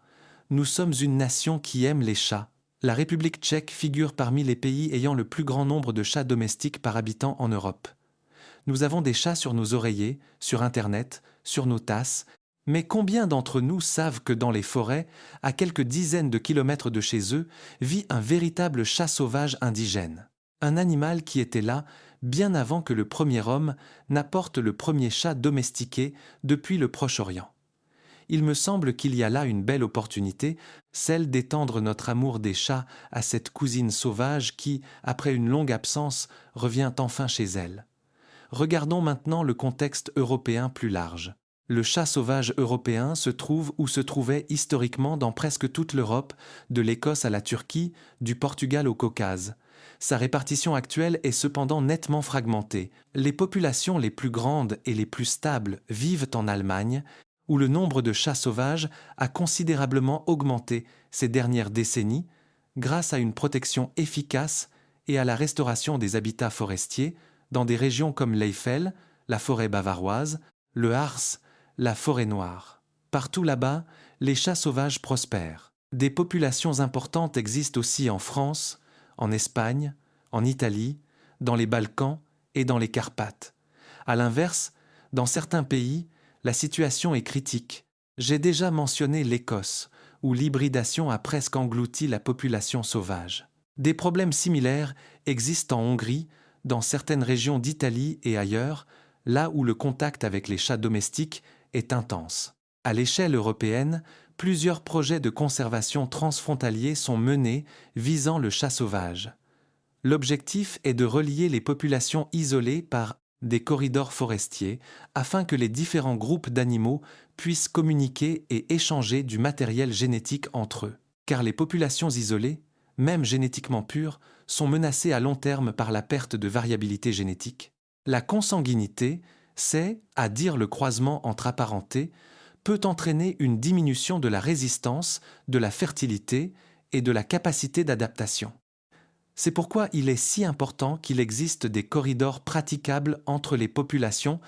Nous sommes une nation qui aime les chats. La République tchèque figure parmi les pays ayant le plus grand nombre de chats domestiques par habitant en Europe. Nous avons des chats sur nos oreillers, sur Internet, sur nos tasses, mais combien d'entre nous savent que dans les forêts, à quelques dizaines de kilomètres de chez eux, vit un véritable chat sauvage indigène? Un animal qui était là bien avant que le premier homme n'apporte le premier chat domestiqué depuis le Proche-Orient. Il me semble qu'il y a là une belle opportunité, celle d'étendre notre amour des chats à cette cousine sauvage qui, après une longue absence, revient enfin chez elle. Regardons maintenant le contexte européen plus large. Le chat sauvage européen se trouve ou se trouvait historiquement dans presque toute l'Europe, de l'Écosse à la Turquie, du Portugal au Caucase. Sa répartition actuelle est cependant nettement fragmentée. Les populations les plus grandes et les plus stables vivent en Allemagne, où le nombre de chats sauvages a considérablement augmenté ces dernières décennies grâce à une protection efficace et à la restauration des habitats forestiers dans des régions comme l'Eifel, la forêt bavaroise, le Harz, la forêt noire. Partout là-bas, les chats sauvages prospèrent. Des populations importantes existent aussi en France, en Espagne, en Italie, dans les Balkans et dans les Carpates. À l'inverse, dans certains pays, la situation est critique. J'ai déjà mentionné l'Écosse, où l'hybridation a presque englouti la population sauvage. Des problèmes similaires existent en Hongrie, dans certaines régions d'Italie et ailleurs, là où le contact avec les chats domestiques est intense. À l'échelle européenne, plusieurs projets de conservation transfrontaliers sont menés visant le chat sauvage. L'objectif est de relier les populations isolées par des corridors forestiers afin que les différents groupes d'animaux puissent communiquer et échanger du matériel génétique entre eux. Car les populations isolées, même génétiquement pures, sont menacées à long terme par la perte de variabilité génétique. La consanguinité, c'est, à dire le croisement entre apparentés, peut entraîner une diminution de la résistance, de la fertilité et de la capacité d'adaptation. C'est pourquoi il est si important qu'il existe des corridors praticables entre les populations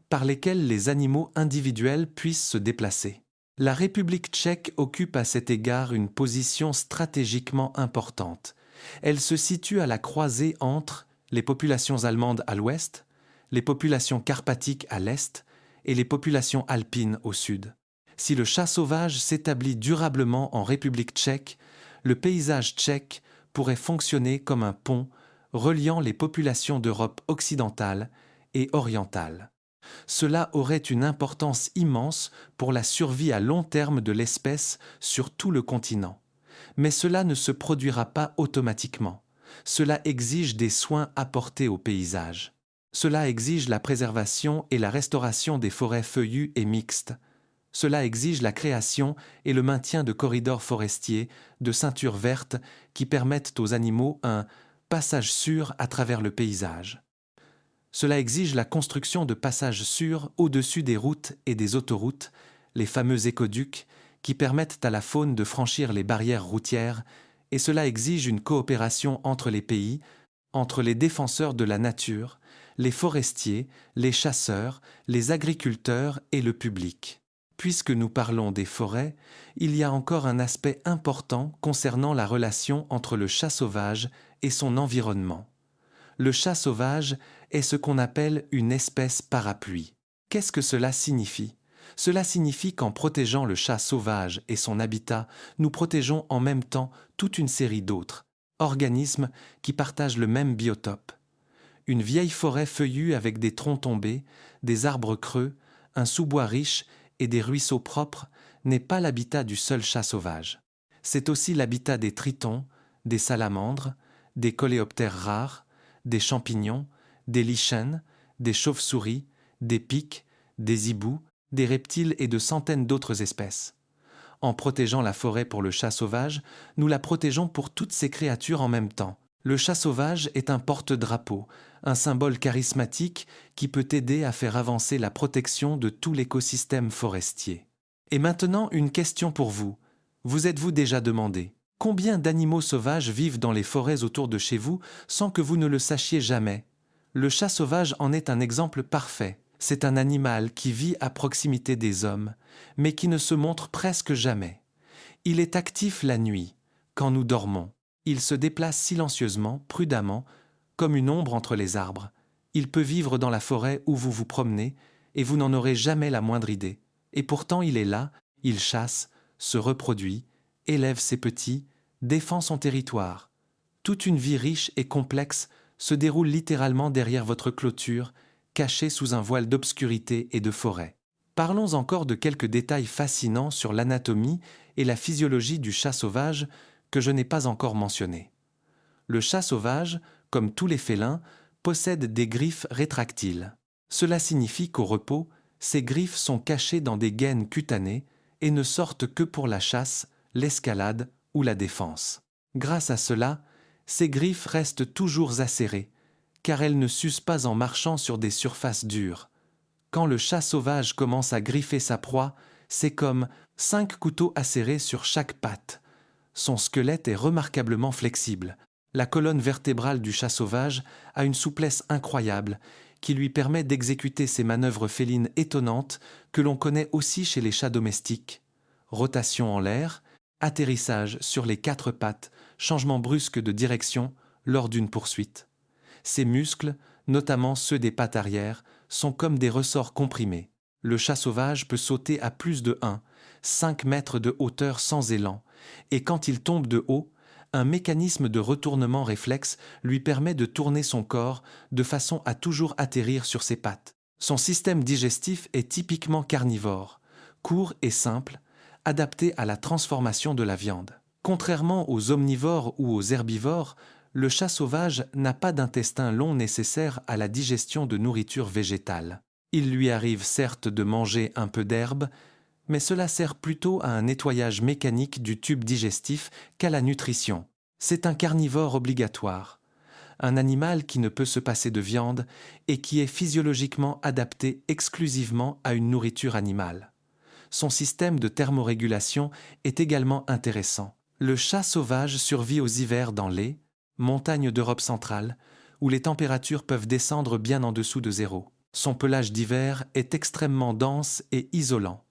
par lesquels les animaux individuels puissent se déplacer. La République tchèque occupe à cet égard une position stratégiquement importante. Elle se situe à la croisée entre les populations allemandes à l'ouest, les populations carpathiques à l'est et les populations alpines au sud. Si le chat sauvage s'établit durablement en République tchèque, le paysage tchèque pourrait fonctionner comme un pont reliant les populations d'Europe occidentale et orientale. Cela aurait une importance immense pour la survie à long terme de l'espèce sur tout le continent. Mais cela ne se produira pas automatiquement. Cela exige des soins apportés au paysage. Cela exige la préservation et la restauration des forêts feuillues et mixtes. Cela exige la création et le maintien de corridors forestiers, de ceintures vertes qui permettent aux animaux un passage sûr à travers le paysage. Cela exige la construction de passages sûrs au-dessus des routes et des autoroutes, les fameux écoducs, qui permettent à la faune de franchir les barrières routières, et cela exige une coopération entre les pays, entre les défenseurs de la nature, les forestiers, les chasseurs, les agriculteurs et le public. Puisque nous parlons des forêts, il y a encore un aspect important concernant la relation entre le chat sauvage et son environnement. Le chat sauvage est ce qu'on appelle une espèce parapluie. Qu'est-ce que cela signifie ? Cela signifie qu'en protégeant le chat sauvage et son habitat, nous protégeons en même temps toute une série d'autres organismes qui partagent le même biotope. Une vieille forêt feuillue avec des troncs tombés, des arbres creux, un sous-bois riche et des ruisseaux propres n'est pas l'habitat du seul chat sauvage. C'est aussi l'habitat des tritons, des salamandres, des coléoptères rares, des champignons, des lichens, des chauves-souris, des pics, des hiboux, des reptiles et de centaines d'autres espèces. En protégeant la forêt pour le chat sauvage, nous la protégeons pour toutes ces créatures en même temps. Le chat sauvage est un porte-drapeau, un symbole charismatique qui peut aider à faire avancer la protection de tout l'écosystème forestier. Et maintenant, une question pour vous. Vous êtes-vous déjà demandé combien d'animaux sauvages vivent dans les forêts autour de chez vous sans que vous ne le sachiez jamais ? Le chat sauvage en est un exemple parfait. C'est un animal qui vit à proximité des hommes, mais qui ne se montre presque jamais. Il est actif la nuit, quand nous dormons. Il se déplace silencieusement, prudemment, comme une ombre entre les arbres. Il peut vivre dans la forêt où vous vous promenez, et vous n'en aurez jamais la moindre idée. Et pourtant il est là, il chasse, se reproduit, élève ses petits, défend son territoire. Toute une vie riche et complexe se déroule littéralement derrière votre clôture, cachée sous un voile d'obscurité et de forêt. Parlons encore de quelques détails fascinants sur l'anatomie et la physiologie du chat sauvage que je n'ai pas encore mentionnés. Le chat sauvage, comme tous les félins, possède des griffes rétractiles. Cela signifie qu'au repos, ces griffes sont cachées dans des gaines cutanées et ne sortent que pour la chasse, l'escalade ou la défense. Grâce à cela, ces griffes restent toujours acérées, car elles ne s'usent pas en marchant sur des surfaces dures. Quand le chat sauvage commence à griffer sa proie, c'est comme 5 couteaux acérés sur chaque patte. Son squelette est remarquablement flexible. La colonne vertébrale du chat sauvage a une souplesse incroyable qui lui permet d'exécuter ces manœuvres félines étonnantes que l'on connaît aussi chez les chats domestiques. Rotation en l'air, atterrissage sur les 4 pattes, changement brusque de direction lors d'une poursuite. Ses muscles, notamment ceux des pattes arrière, sont comme des ressorts comprimés. Le chat sauvage peut sauter à plus de 5 mètres de hauteur sans élan, et quand il tombe de haut, un mécanisme de retournement réflexe lui permet de tourner son corps de façon à toujours atterrir sur ses pattes. Son système digestif est typiquement carnivore, court et simple, adapté à la transformation de la viande. Contrairement aux omnivores ou aux herbivores, le chat sauvage n'a pas d'intestin long nécessaire à la digestion de nourriture végétale. Il lui arrive certes de manger un peu d'herbe, mais cela sert plutôt à un nettoyage mécanique du tube digestif qu'à la nutrition. C'est un carnivore obligatoire, un animal qui ne peut se passer de viande et qui est physiologiquement adapté exclusivement à une nourriture animale. Son système de thermorégulation est également intéressant. Le chat sauvage survit aux hivers dans les montagnes d'Europe centrale, où les températures peuvent descendre bien en dessous de zéro. Son pelage d'hiver est extrêmement dense et isolant,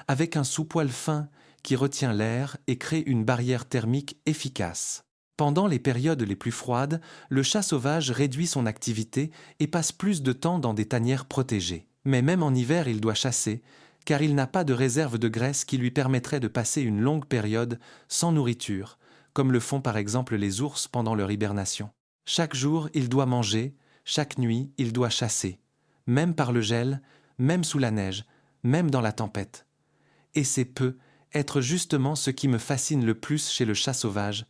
avec un sous-poil fin qui retient l'air et crée une barrière thermique efficace. Pendant les périodes les plus froides, le chat sauvage réduit son activité et passe plus de temps dans des tanières protégées. Mais même en hiver, il doit chasser, car il n'a pas de réserve de graisse qui lui permettrait de passer une longue période sans nourriture, comme le font par exemple les ours pendant leur hibernation. Chaque jour, il doit manger, chaque nuit, il doit chasser, même par le gel, même sous la neige, même dans la tempête. Et c'est être justement ce qui me fascine le plus chez le chat sauvage,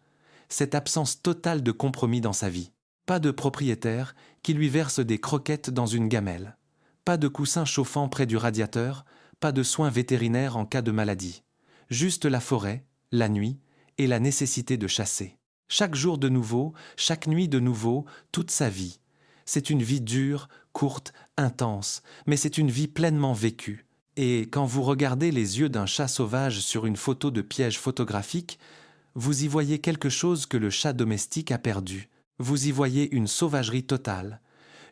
cette absence totale de compromis dans sa vie. Pas de propriétaire qui lui verse des croquettes dans une gamelle. Pas de coussin chauffant près du radiateur, pas de soins vétérinaires en cas de maladie. Juste la forêt, la nuit et la nécessité de chasser. Chaque jour de nouveau, chaque nuit de nouveau, toute sa vie. C'est une vie dure, courte, intense, mais c'est une vie pleinement vécue. Et quand vous regardez les yeux d'un chat sauvage sur une photo de piège photographique, vous y voyez quelque chose que le chat domestique a perdu. Vous y voyez une sauvagerie totale,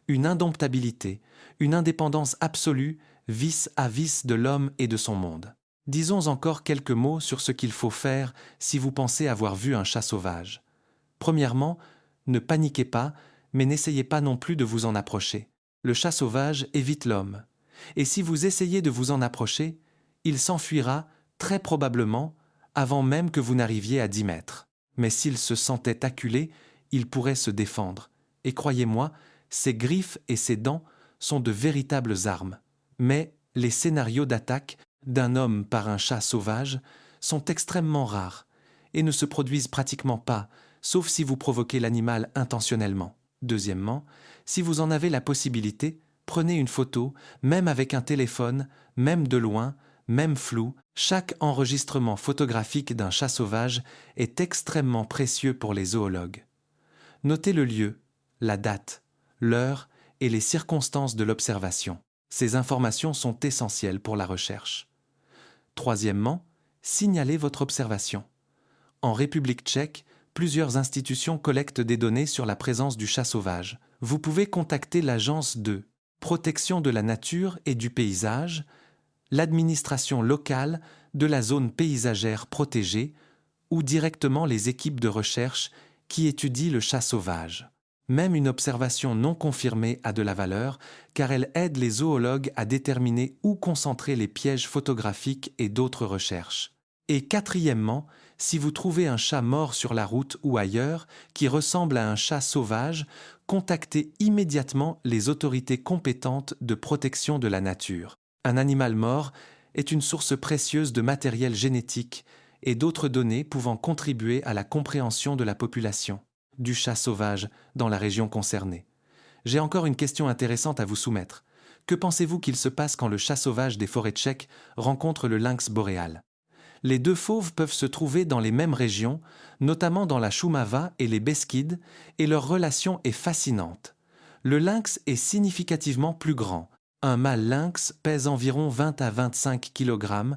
une indomptabilité, une indépendance absolue, vis à vis de l'homme et de son monde. Disons encore quelques mots sur ce qu'il faut faire si vous pensez avoir vu un chat sauvage. Premièrement, ne paniquez pas, mais n'essayez pas non plus de vous en approcher. Le chat sauvage évite l'homme. Et si vous essayez de vous en approcher, il s'enfuira, très probablement, avant même que vous n'arriviez à 10 mètres. Mais s'il se sentait acculé, il pourrait se défendre. Et croyez-moi, ses griffes et ses dents sont de véritables armes. Mais les scénarios d'attaque d'un homme par un chat sauvage sont extrêmement rares et ne se produisent pratiquement pas, sauf si vous provoquez l'animal intentionnellement. Deuxièmement, si vous en avez la possibilité, prenez une photo, même avec un téléphone, même de loin, même flou. Chaque enregistrement photographique d'un chat sauvage est extrêmement précieux pour les zoologues. Notez le lieu, la date, l'heure et les circonstances de l'observation. Ces informations sont essentielles pour la recherche. Troisièmement, signalez votre observation. En République tchèque, plusieurs institutions collectent des données sur la présence du chat sauvage. Vous pouvez contacter l'agence de protection de la nature et du paysage, l'administration locale de la zone paysagère protégée ou directement les équipes de recherche qui étudient le chat sauvage. Même une observation non confirmée a de la valeur car elle aide les zoologues à déterminer où concentrer les pièges photographiques et d'autres recherches. Et quatrièmement, si vous trouvez un chat mort sur la route ou ailleurs qui ressemble à un chat sauvage, contactez immédiatement les autorités compétentes de protection de la nature. Un animal mort est une source précieuse de matériel génétique et d'autres données pouvant contribuer à la compréhension de la population du chat sauvage dans la région concernée. J'ai encore une question intéressante à vous soumettre. Que pensez-vous qu'il se passe quand le chat sauvage des forêts tchèques rencontre le lynx boréal ? Les deux fauves peuvent se trouver dans les mêmes régions, notamment dans la Šumava et les Beskides, et leur relation est fascinante. Le lynx est significativement plus grand. Un mâle lynx pèse environ 20 à 25 kg,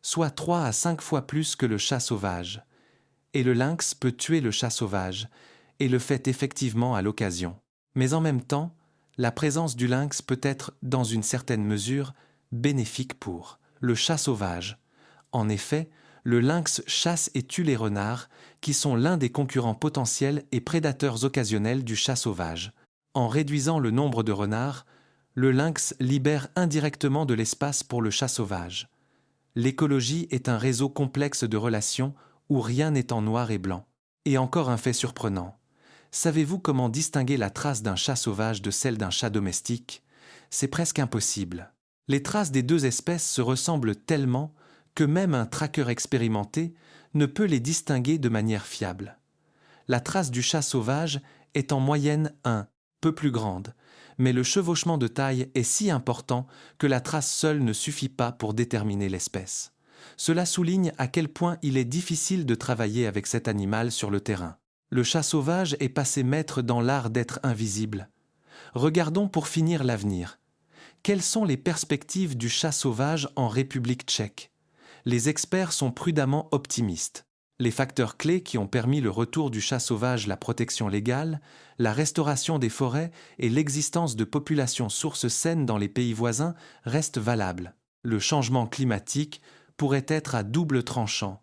soit 3 à 5 fois plus que le chat sauvage. Et le lynx peut tuer le chat sauvage, et le fait effectivement à l'occasion. Mais en même temps, la présence du lynx peut être, dans une certaine mesure, bénéfique pour le chat sauvage. En effet, le lynx chasse et tue les renards, qui sont l'un des concurrents potentiels et prédateurs occasionnels du chat sauvage. En réduisant le nombre de renards, le lynx libère indirectement de l'espace pour le chat sauvage. L'écologie est un réseau complexe de relations où rien n'est en noir et blanc. Et encore un fait surprenant. Savez-vous comment distinguer la trace d'un chat sauvage de celle d'un chat domestique ? C'est presque impossible. Les traces des deux espèces se ressemblent tellement que même un tracker expérimenté ne peut les distinguer de manière fiable. La trace du chat sauvage est en moyenne un peu plus grande, mais le chevauchement de taille est si important que la trace seule ne suffit pas pour déterminer l'espèce. Cela souligne à quel point il est difficile de travailler avec cet animal sur le terrain. Le chat sauvage est passé maître dans l'art d'être invisible. Regardons pour finir l'avenir. Quelles sont les perspectives du chat sauvage en République tchèque ? Les experts sont prudemment optimistes. Les facteurs clés qui ont permis le retour du chat sauvage, la protection légale, la restauration des forêts et l'existence de populations sources saines dans les pays voisins restent valables. Le changement climatique pourrait être à double tranchant.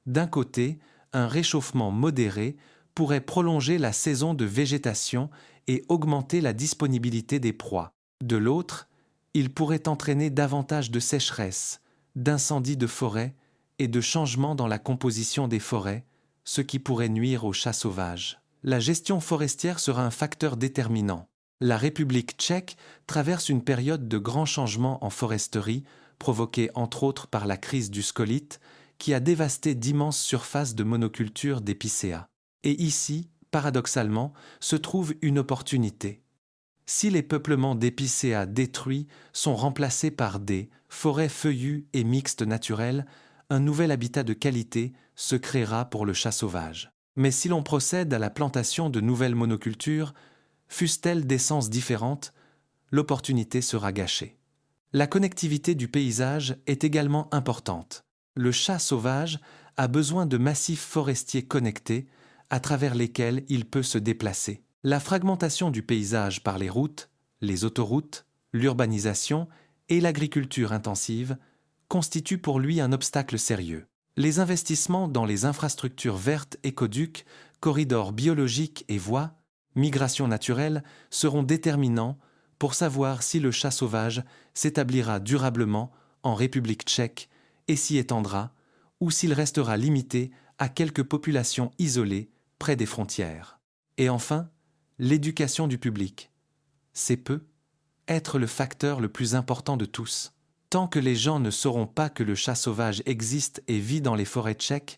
D'un côté, un réchauffement modéré pourrait prolonger la saison de végétation et augmenter la disponibilité des proies. De l'autre, il pourrait entraîner davantage de sécheresse, d'incendies de forêt et de changements dans la composition des forêts, ce qui pourrait nuire aux chats sauvages. La gestion forestière sera un facteur déterminant. La République tchèque traverse une période de grands changements en foresterie, provoquée entre autres par la crise du scolite, qui a dévasté d'immenses surfaces de monoculture d'épicéas. Et ici, paradoxalement, se trouve une opportunité. Si les peuplements d'épicéas détruits sont remplacés par des forêts feuillues et mixtes naturelles, un nouvel habitat de qualité se créera pour le chat sauvage. Mais si l'on procède à la plantation de nouvelles monocultures, fussent-elles d'essences différentes, l'opportunité sera gâchée. La connectivité du paysage est également importante. Le chat sauvage a besoin de massifs forestiers connectés à travers lesquels il peut se déplacer. La fragmentation du paysage par les routes, les autoroutes, l'urbanisation et l'agriculture intensive constituent pour lui un obstacle sérieux. Les investissements dans les infrastructures vertes, écoducs, corridors biologiques et voies, migration naturelle seront déterminants pour savoir si le chat sauvage s'établira durablement en République tchèque et s'y étendra, ou s'il restera limité à quelques populations isolées près des frontières. Et enfin, l'éducation du public. C'est peu être le facteur le plus important de tous. Tant que les gens ne sauront pas que le chat sauvage existe et vit dans les forêts tchèques,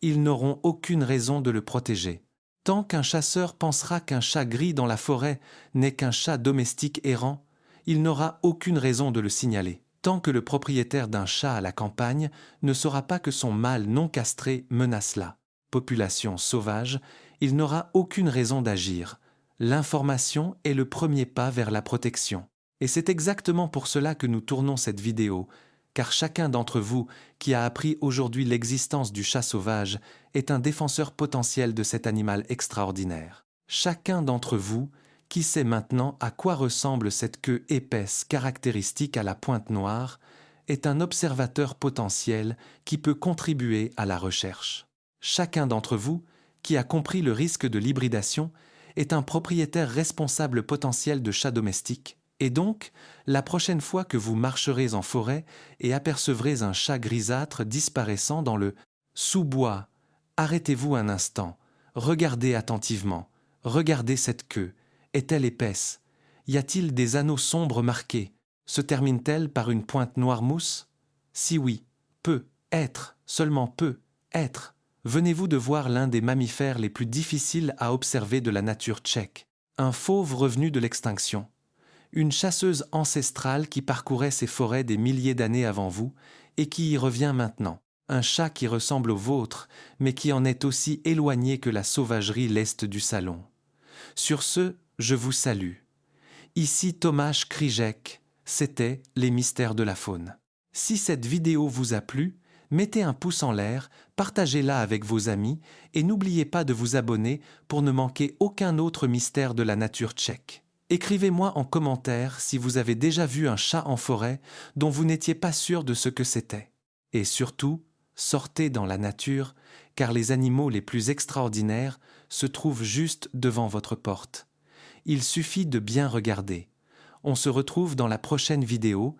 ils n'auront aucune raison de le protéger. Tant qu'un chasseur pensera qu'un chat gris dans la forêt n'est qu'un chat domestique errant, il n'aura aucune raison de le signaler. Tant que le propriétaire d'un chat à la campagne ne saura pas que son mâle non castré menace la population sauvage, il n'aura aucune raison d'agir. L'information est le premier pas vers la protection. Et c'est exactement pour cela que nous tournons cette vidéo, car chacun d'entre vous qui a appris aujourd'hui l'existence du chat sauvage est un défenseur potentiel de cet animal extraordinaire. Chacun d'entre vous qui sait maintenant à quoi ressemble cette queue épaisse caractéristique à la pointe noire est un observateur potentiel qui peut contribuer à la recherche. Chacun d'entre vous qui a compris le risque de l'hybridation est un propriétaire responsable potentiel de chats domestiques. Et donc, la prochaine fois que vous marcherez en forêt et apercevrez un chat grisâtre disparaissant dans le sous-bois, arrêtez-vous un instant, regardez attentivement, regardez cette queue. Est-elle épaisse? Y a-t-il des anneaux sombres marqués? Se termine-t-elle par une pointe noire mousse? Si oui, peut être, seulement peut être. Venez-vous de voir l'un des mammifères les plus difficiles à observer de la nature tchèque, un fauve revenu de l'extinction. Une chasseuse ancestrale qui parcourait ces forêts des milliers d'années avant vous et qui y revient maintenant. Un chat qui ressemble au vôtre, mais qui en est aussi éloigné que la sauvagerie leste du salon. Sur ce, je vous salue. Ici Tomáš Křížek, c'était Les Mystères de la Faune. Si cette vidéo vous a plu, mettez un pouce en l'air, partagez-la avec vos amis et n'oubliez pas de vous abonner pour ne manquer aucun autre mystère de la nature tchèque. Écrivez-moi en commentaire si vous avez déjà vu un chat en forêt dont vous n'étiez pas sûr de ce que c'était. Et surtout, sortez dans la nature, car les animaux les plus extraordinaires se trouvent juste devant votre porte. Il suffit de bien regarder. On se retrouve dans la prochaine vidéo